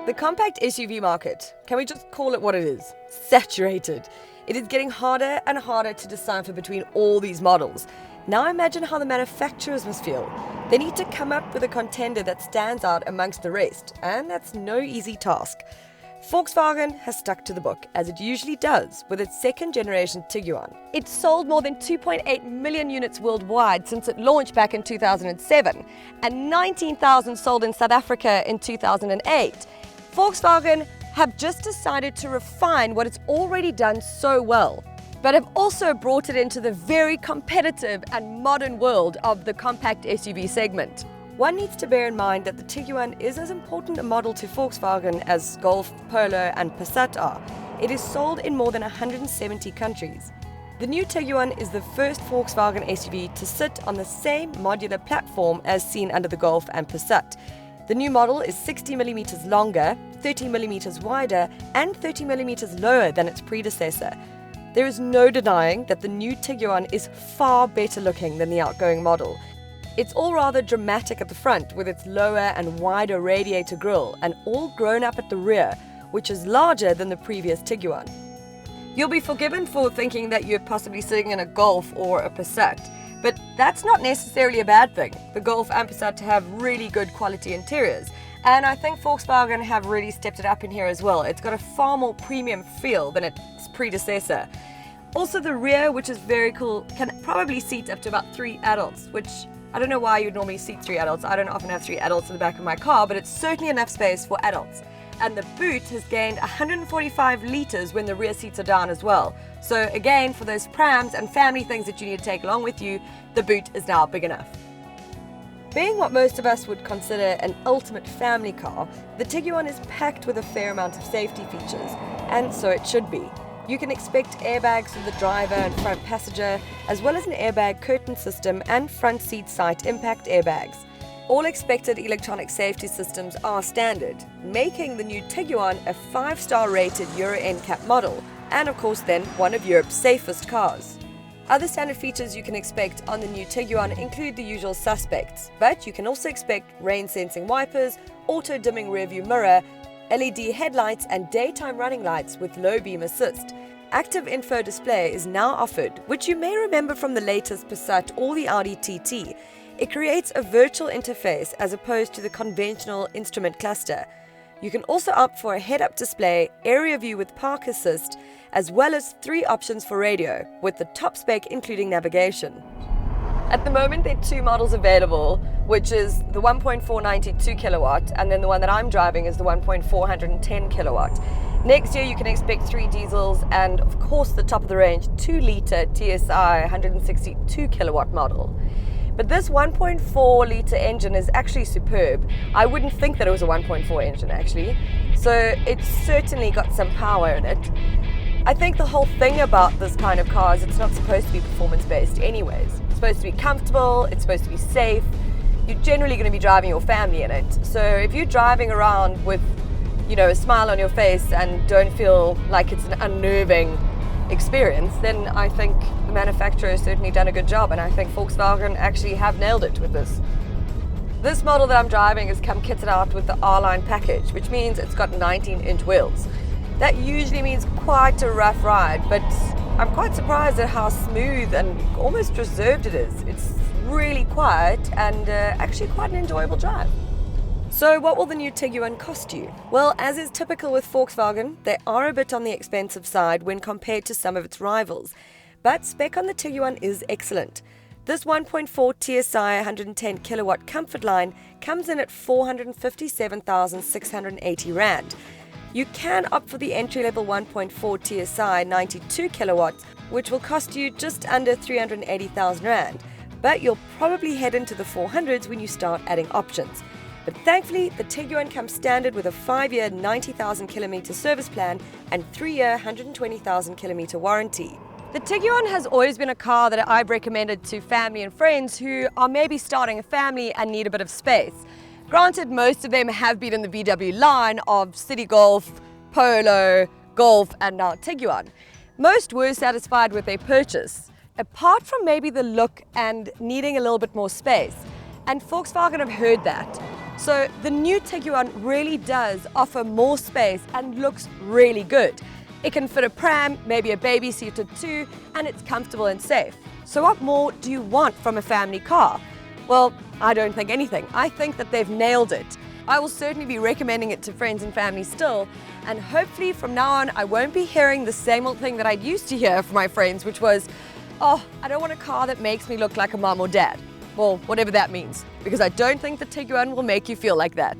The compact SUV market, can we just call it what it is? Saturated. It is getting harder and harder to decipher between all these models. Now imagine how the manufacturers must feel. They need to come up with a contender that stands out amongst the rest, and that's no easy task. Volkswagen has stuck to the book, as it usually does, with its second-generation Tiguan. It's sold more than 2.8 million units worldwide since it launched back in 2007, and 19,000 sold in South Africa in 2008. Volkswagen have just decided to refine what it's already done so well, but have also brought it into the very competitive and modern world of the compact SUV segment. One needs to bear in mind that the Tiguan is as important a model to Volkswagen as Golf, Polo and Passat are. It is sold in more than 170 countries. The new Tiguan is the first Volkswagen SUV to sit on the same modular platform as seen under the Golf and Passat. The new model is 60mm longer, 30mm wider and 30mm lower than its predecessor. There is no denying that the new Tiguan is far better looking than the outgoing model. It's all rather dramatic at the front with its lower and wider radiator grille and all grown up at the rear, which is larger than the previous Tiguan. You'll be forgiven for thinking that you're possibly sitting in a Golf or a Passat, but that's not necessarily a bad thing. The Golf and Passat have really good quality interiors, and I think Volkswagen have really stepped it up in here as well. It's got a far more premium feel than its predecessor. Also the rear, which is very cool, can probably seat up to about 3 adults, which I don't know why you'd normally seat 3 adults. I don't often have 3 adults in the back of my car, but it's certainly enough space for adults. And the boot has gained 145 litres when the rear seats are down as well. So again, for those prams and family things that you need to take along with you, the boot is now big enough. Being what most of us would consider an ultimate family car, the Tiguan is packed with a fair amount of safety features, and so it should be. You can expect airbags for the driver and front passenger, as well as an airbag curtain system and front seat side impact airbags. All expected electronic safety systems are standard, making the new Tiguan a 5-star rated Euro NCAP model, and of course then one of Europe's safest cars. Other standard features you can expect on the new Tiguan include the usual suspects, but you can also expect rain-sensing wipers, auto-dimming rearview mirror, LED headlights and daytime running lights with low beam assist. Active info display is now offered, which you may remember from the latest Passat or the Audi TT. It creates a virtual interface as opposed to the conventional instrument cluster. You can also opt for a head-up display, area view with park assist, as well as 3 options for radio, with the top spec including navigation. At the moment, there are 2 models available, which is the 1.492 kilowatt, and then the one that I'm driving is the 1.410 kilowatt. Next year, you can expect 3 diesels and, of course, the top of the range 2-litre TSI 162 kilowatt model. But this 1.4 litre engine is actually superb. I wouldn't think that it was a 1.4 engine, actually. So it's certainly got some power in it. I think the whole thing about this kind of car is it's not supposed to be performance-based anyways. It's supposed to be comfortable, it's supposed to be safe. You're generally going to be driving your family in it. So if you're driving around with, a smile on your face and don't feel like it's an unnerving experience, then I think the manufacturer has certainly done a good job, and I think Volkswagen actually have nailed it with this. This model that I'm driving has come kitted out with the R-Line package, which means it's got 19-inch wheels. That usually means quite a rough ride, but I'm quite surprised at how smooth and almost reserved it is. It's really quiet and actually quite an enjoyable drive. So what will the new Tiguan cost you? Well, as is typical with Volkswagen, they are a bit on the expensive side when compared to some of its rivals. But spec on the Tiguan is excellent. This 1.4 TSI 110 kilowatt comfort line comes in at 457,680 Rand. You can opt for the entry-level 1.4 TSI 92 kilowatts, which will cost you just under 380,000 Rand. But you'll probably head into the 400s when you start adding options. But thankfully, the Tiguan comes standard with a 5-year 90,000 kilometer service plan and 3-year 120,000 kilometer warranty. The Tiguan has always been a car that I've recommended to family and friends who are maybe starting a family and need a bit of space. Granted, most of them have been in the VW line of City Golf, Polo, Golf and now Tiguan. Most were satisfied with their purchase, apart from maybe the look and needing a little bit more space. And Volkswagen have heard that. So the new Tiguan really does offer more space and looks really good. It can fit a pram, maybe a baby seater too, and it's comfortable and safe. So what more do you want from a family car? Well, I don't think anything. I think that they've nailed it. I will certainly be recommending it to friends and family still, and hopefully from now on I won't be hearing the same old thing that I used to hear from my friends, which was, oh, I don't want a car that makes me look like a mom or dad. Well, whatever that means, because I don't think the Tiguan will make you feel like that.